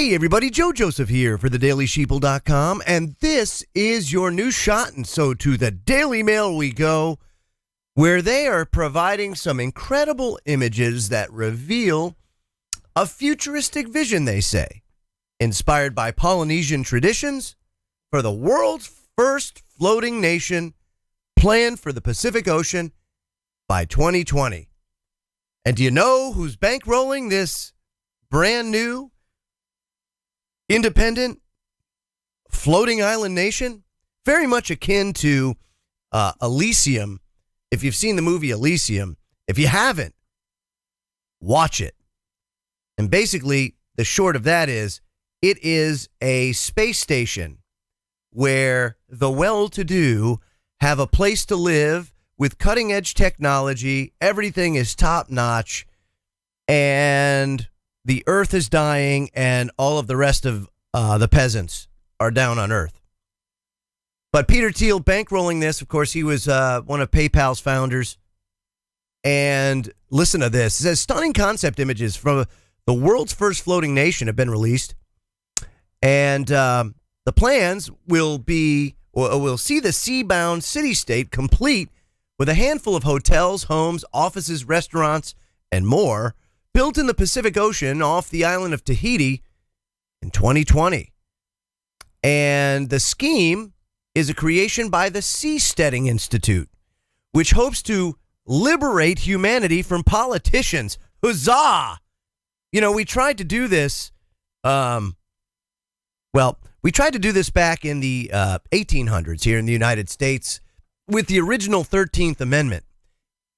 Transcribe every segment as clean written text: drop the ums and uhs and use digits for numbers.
Hey everybody, Joe Joseph here for thedailysheeple.com, and this is your news shot. And so to the Daily Mail we go, where they are providing some incredible images that reveal a futuristic vision, they say, inspired by Polynesian traditions for the world's first floating nation planned for the Pacific Ocean by 2020. And do you know who's bankrolling this brand new independent floating island nation? Very much akin to Elysium. If you've seen the movie Elysium, if you haven't, watch it. And basically, the short of that is, it is a space station where the well-to-do have a place to live with cutting-edge technology. Everything is top-notch, and the earth is dying, and all of the rest of the peasants are down on earth. But Peter Thiel bankrolling this, of course, he was one of PayPal's founders. And listen to this. It says, stunning concept images from the world's first floating nation have been released. And the plans will see the sea-bound city-state complete with a handful of hotels, homes, offices, restaurants, and more, built in the Pacific Ocean off the island of Tahiti in 2020. And the scheme is a creation by the Seasteading Institute, which hopes to liberate humanity from politicians. Huzzah! You know, we tried to do this, we tried to do this back in the 1800s here in the United States with the original 13th Amendment.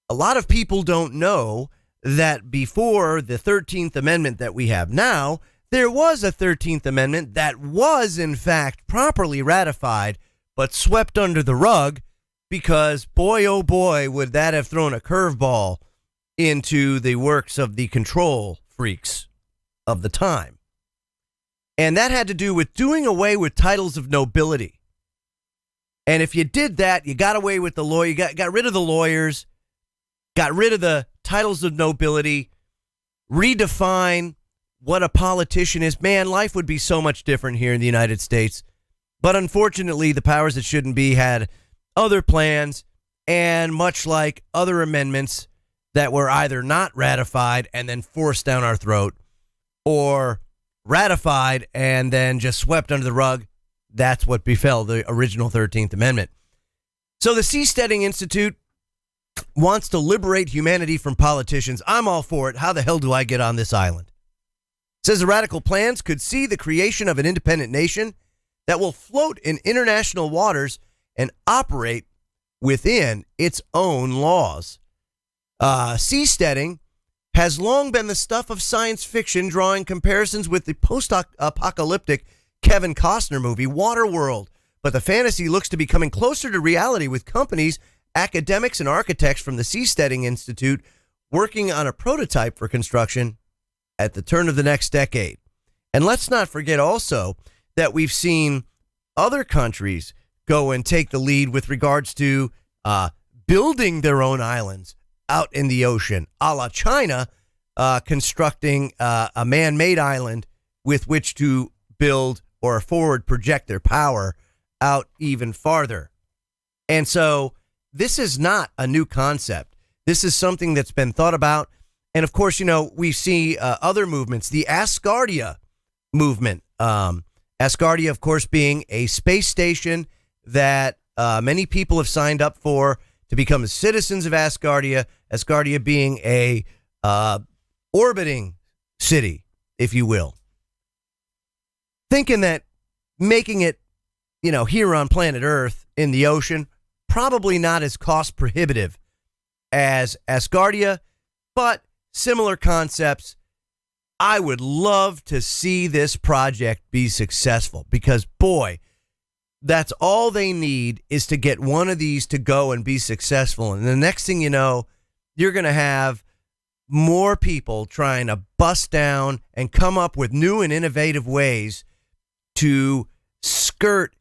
A lot of people don't know that before the 13th Amendment that we have now, there was a 13th Amendment that was, in fact, properly ratified, but swept under the rug because, boy, oh boy, would that have thrown a curveball into the works of the control freaks of the time. And that had to do with doing away with titles of nobility. And if you did that, you got away with the law. You got rid of the lawyers, got rid of the titles of nobility, redefine what a politician is. Man, life would be so much different here in the United States. But unfortunately, the powers that shouldn't be had other plans, and much like other amendments that were either not ratified and then forced down our throat, or ratified and then just swept under the rug, that's what befell the original 13th Amendment. So the Seasteading Institute wants to liberate humanity from politicians. I'm all for it. How the hell do I get on this island? It says the radical plans could see the creation of an independent nation that will float in international waters and operate within its own laws. Seasteading has long been the stuff of science fiction, drawing comparisons with the post-apocalyptic Kevin Costner movie Waterworld. But the fantasy looks to be coming closer to reality, with companies, academics, and architects from the Seasteading Institute working on a prototype for construction at the turn of the next decade. And let's not forget also that we've seen other countries go and take the lead with regards to building their own islands out in the ocean, a la China, constructing a man-made island with which to build or forward project their power out even farther. And so this is not a new concept. This is something that's been thought about. And of course, you know, we see other movements, the Asgardia movement. Asgardia, of course, being a space station that many people have signed up for to become citizens of Asgardia. Asgardia being a orbiting city, if you will. Thinking that making it, you know, here on planet Earth in the ocean, probably not as cost prohibitive as Asgardia, but similar concepts. I would love to see this project be successful because, boy, that's all they need is to get one of these to go and be successful. And the next thing you know, you're going to have more people trying to bust down and come up with new and innovative ways to skirt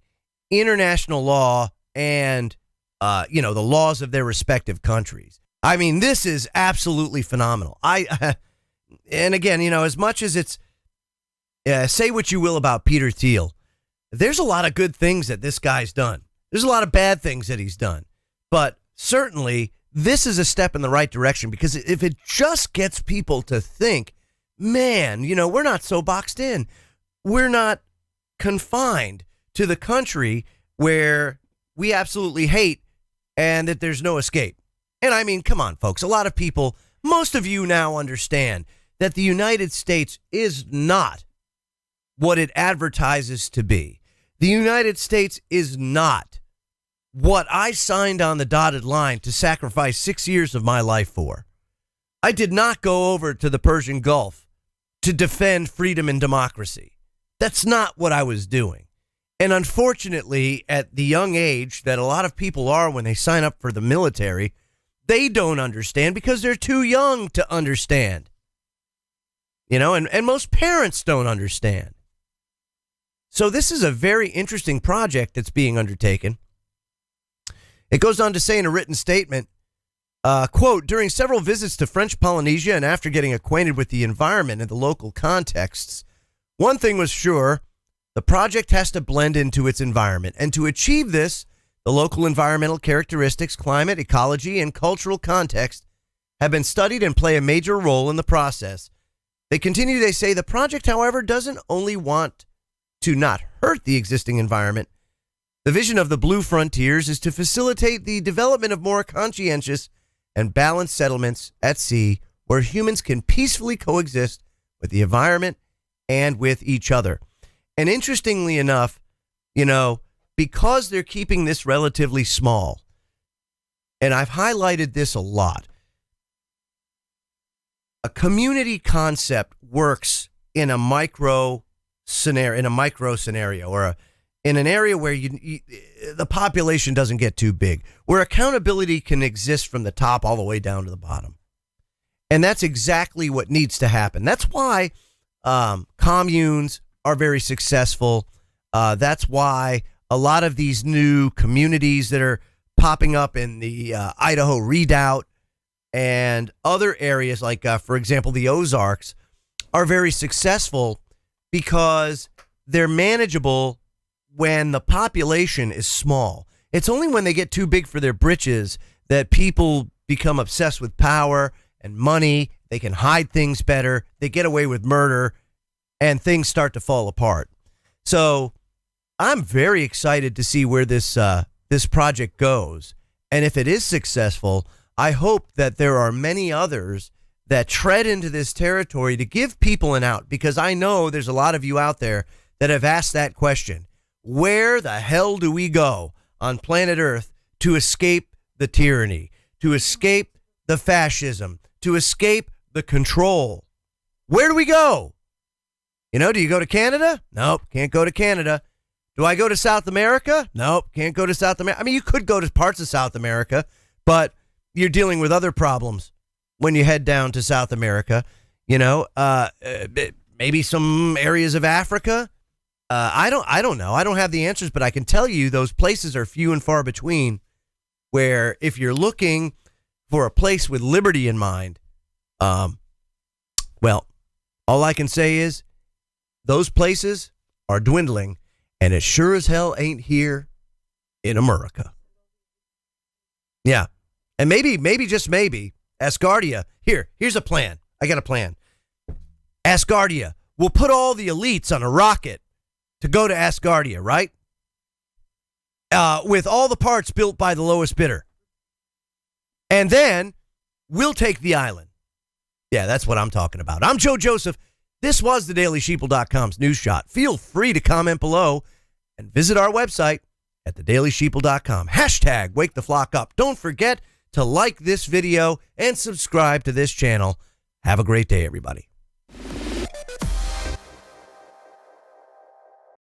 international law and, the laws of their respective countries. I mean, this is absolutely phenomenal. And again, as much as it's Say what you will about Peter Thiel. There's a lot of good things that this guy's done. There's a lot of bad things that he's done. But certainly, this is a step in the right direction, because if it just gets people to think, man, we're not so boxed in. We're not confined to the country where we absolutely hate and that there's no escape. And I mean, come on, folks. A lot of people, most of you now understand that the United States is not what it advertises to be. The United States is not what I signed on the dotted line to sacrifice 6 years of my life for. I did not go over to the Persian Gulf to defend freedom and democracy. That's not what I was doing. And unfortunately, at the young age that a lot of people are when they sign up for the military, they don't understand because they're too young to understand. And most parents don't understand. So this is a very interesting project that's being undertaken. It goes on to say in a written statement, quote, during several visits to French Polynesia and after getting acquainted with the environment and the local contexts, one thing was sure, the project has to blend into its environment. And to achieve this, the local environmental characteristics, climate, ecology, and cultural context have been studied and play a major role in the process. They say, the project, however, doesn't only want to not hurt the existing environment. The vision of the Blue Frontiers is to facilitate the development of more conscientious and balanced settlements at sea where humans can peacefully coexist with the environment and with each other. And interestingly enough, because they're keeping this relatively small, and I've highlighted this a lot, a community concept works in a micro scenario, or in an area where the population doesn't get too big, where accountability can exist from the top all the way down to the bottom. And that's exactly what needs to happen. That's why communes are very successful. That's why a lot of these new communities that are popping up in the Idaho Redoubt and other areas like, for example, the Ozarks are very successful because they're manageable when the population is small. It's only when they get too big for their britches that people become obsessed with power and money. They can hide things better. They get away with murder, and things start to fall apart. So I'm very excited to see where this project goes. And if it is successful, I hope that there are many others that tread into this territory to give people an out, because I know there's a lot of you out there that have asked that question. Where the hell do we go on planet Earth to escape the tyranny, to escape the fascism, to escape the control? Where do we go? Do you go to Canada? Nope, can't go to Canada. Do I go to South America? Nope, can't go to South America. I mean, you could go to parts of South America, but you're dealing with other problems when you head down to South America. Maybe some areas of Africa. I don't know. I don't have the answers, but I can tell you those places are few and far between, where if you're looking for a place with liberty in mind, well, all I can say is those places are dwindling, and it sure as hell ain't here in America. Yeah. And maybe, just maybe, Asgardia, here's a plan. I got a plan. Asgardia, we'll put all the elites on a rocket to go to Asgardia, right? With all the parts built by the lowest bidder. And then we'll take the island. Yeah, that's what I'm talking about. I'm Joe Joseph. This was thedailysheeple.com's News Shot. Feel free to comment below and visit our website at thedailysheeple.com. Hashtag wake the flock up. Don't forget to like this video and subscribe to this channel. Have a great day, everybody.